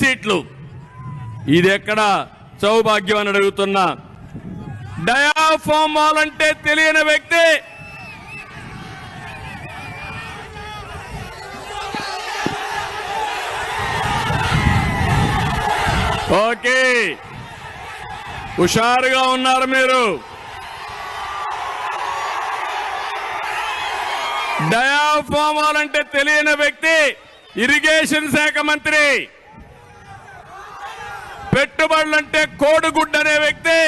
సీట్లు. ఇది ఎక్కడ సౌభాగ్యం అని అడుగుతున్నా. డయాఫామ్ వాల్ అంటే తెలియని వ్యక్తి ఓకే, హుషారుగా ఉన్నారు మీరు. డయాఫామ్ వాల్ అంటే తెలియని వ్యక్తి ఇరిగేషన్ శాఖ మంత్రి. పెట్టుబడులంటే కోడిగుడ్డు అనే వ్యక్తి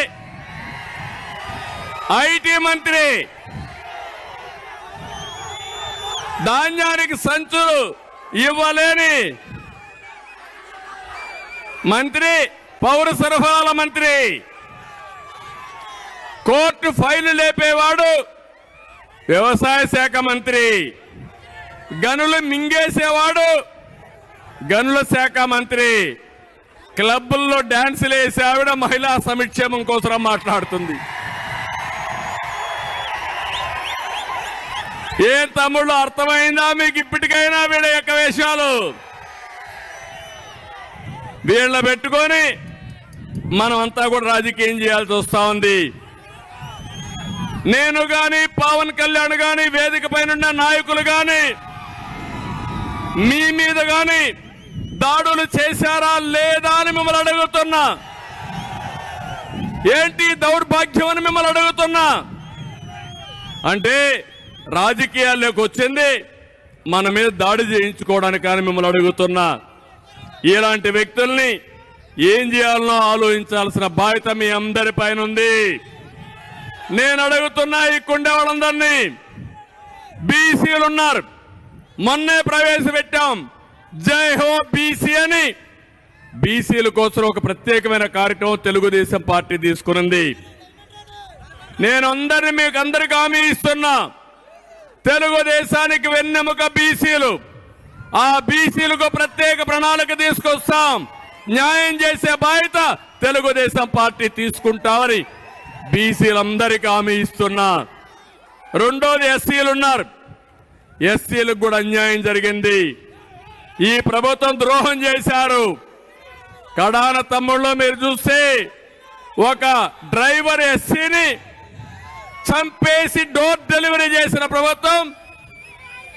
ఐటీ మంత్రి. ధాన్యానికి సంచులు ఇవ్వలేని మంత్రి పౌర సరఫరాల మంత్రి. కోర్టు ఫైలు లేపేవాడు వ్యవసాయ శాఖ మంత్రి. గనులు మింగేసేవాడు గనుల శాఖ మంత్రి. క్లబ్బుల్లో డాన్సులు వేసే ఆవిడ మహిళా సంక్షేమం కోసం మాట్లాడుతుంది. ఏ తమ్ముళ్ళు అర్థమైందా మీకు ఇప్పటికైనా వీళ్ళ యొక్క వేషాలు? వీళ్ళ పెట్టుకొని మనం అంతా కూడా రాజకీయం చేయాల్సి వస్తా ఉంది. నేను గాని పవన్ కళ్యాణ్ గాని వేదిక పైన నాయకులు గాని మీ మీద గాని దాడులు చేశారా లేదా అని మిమ్మల్ని అడుగుతున్నా. ఏంటి దౌర్భాగ్యం అని మిమ్మల్ని అడుగుతున్నా. అంటే రాజకీయాల్లోకి వచ్చింది మన మీద దాడి చేయించుకోవడానికి కానీ మిమ్మల్ని అడుగుతున్నా. ఇలాంటి వ్యక్తుల్ని ఏం చేయాలనో ఆలోచించాల్సిన బాధ్యత మీ అందరి పైన ఉంది. నేను అడుగుతున్నా ఈ కుండే వాళ్ళందరినీ. బీసీలు ఉన్నారు, మొన్నే ప్రవేశపెట్టాం జై హో బీసీ అని. బీసీల కోసం ఒక ప్రత్యేకమైన కార్యక్రమం తెలుగుదేశం పార్టీ తీసుకున్నది. నేను మీకు అందరికీ హామీ ఇస్తున్నా, తెలుగుదేశానికి వెన్నెముక బీసీలు. ఆ బీసీలకు ప్రత్యేక ప్రణాళిక తీసుకొస్తాం. న్యాయం చేసే బాధ్యత తెలుగుదేశం పార్టీ తీసుకుంటామని బీసీలందరికీ హామీ ఇస్తున్నా. రెండోది ఎస్సీలు ఉన్నారు. ఎస్సీలకు కూడా అన్యాయం జరిగింది. ఈ ప్రభుత్వం ద్రోహం చేశారు. కడాన తమ్ముళ్ళు మీరు చూస్తే ఒక డ్రైవర్ ఎస్సీని చంపేసి డోర్ డెలివరీ చేసిన ప్రభుత్వం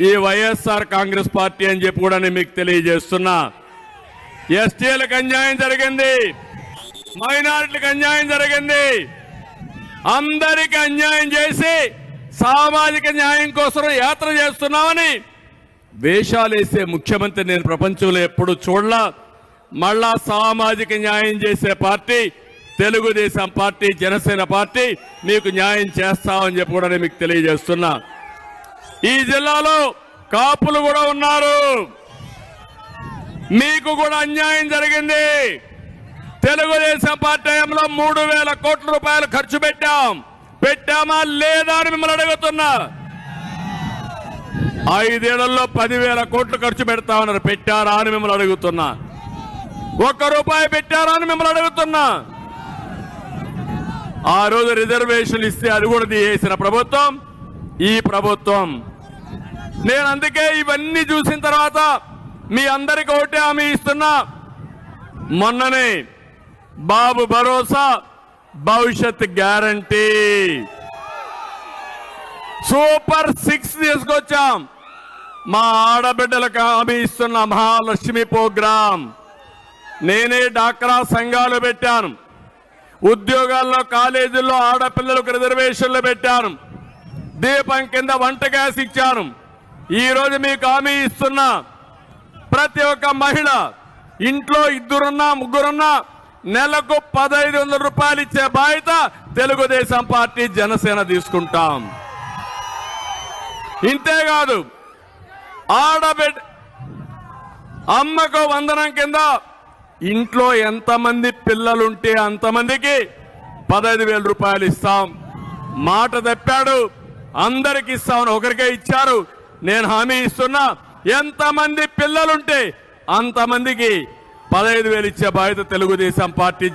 ఈ వైఎస్ఆర్ కాంగ్రెస్ పార్టీ అని చెప్పి కూడా నేను మీకు తెలియజేస్తున్నా. ఎస్టీలకు అన్యాయం జరిగింది, మైనారిటీలకు అన్యాయం జరిగింది. అందరికీ అన్యాయం చేసి సామాజిక న్యాయం కోసం యాత్ర చేస్తున్నామని వేషాలేసే ముఖ్యమంత్రి నేను ప్రపంచంలో ఎప్పుడు చూడలా. మళ్ళా సామాజిక న్యాయం చేసే party Telugu Desam party, Janasena party మీకు న్యాయం చేస్తామని చెప్పి కూడా నేను మీకు తెలియజేస్తున్నా. ఈ జిల్లాలో కాపులు కూడా ఉన్నారు. మీకు కూడా అన్యాయం జరిగింది. తెలుగుదేశం పార్టీ హయాంలో 3,000 కోట్ల రూపాయలు ఖర్చు పెట్టామా లేదా అని మిమ్మల్ని అడుగుతున్నా. 5 ఏళ్లలో 10,000 కోట్లు ఖర్చు పెడతామన్నారు. పెట్టారా అని మిమ్మల్ని అడుగుతున్నా. 1 రూపాయి పెట్టారా అని మిమ్మల్ని అడుగుతున్నా. ఆ రోజు రిజర్వేషన్లు ఇస్తే అది కూడా తీసేసిన ప్రభుత్వం ఈ ప్రభుత్వం. నేను అందుకే ఇవన్నీ చూసిన తర్వాత మీ అందరికీ ఒకటే హామీ ఇస్తున్నా. మొన్ననే బాబు భరోసా, భవిష్యత్ గ్యారంటీ, సూపర్ 6 తీసుకొచ్చాం. మా ఆడబిడ్డలకు హామీ ఇస్తున్న మహాలక్ష్మి ప్రోగ్రాం. నేనే డాక్రా సంఘాలు పెట్టాను. ఉద్యోగాల్లో, కాలేజీల్లో ఆడపిల్లలకు రిజర్వేషన్లు పెట్టాను. దీపం కింద వంట గ్యాస్ ఇచ్చాను. ఈ రోజు మీకు హామీ ఇస్తున్నా, ప్రతి ఒక్క మహిళ ఇంట్లో 2 ముగ్గురున్నా నెలకు 1,500 రూపాయలు ఇచ్చే బాధ్యత తెలుగుదేశం పార్టీ, జనసేన తీసుకుంటాం. ఇంతేకాదు ఆడబిడ్డ అమ్మకు వందనం కింద ఇంట్లో ఎంతమంది పిల్లలుంటే అంతమందికి 15,000 రూపాయలు ఇస్తాం. మాట తప్పాడు, అందరికి ఇస్తామని ఒకరికే ఇచ్చారు. నేను హామీ ఇస్తున్నా, ఎంతమంది పిల్లలుంటే అంతమందికి 15,000 ఇచ్చే బాధ్యత తెలుగుదేశం పార్టీ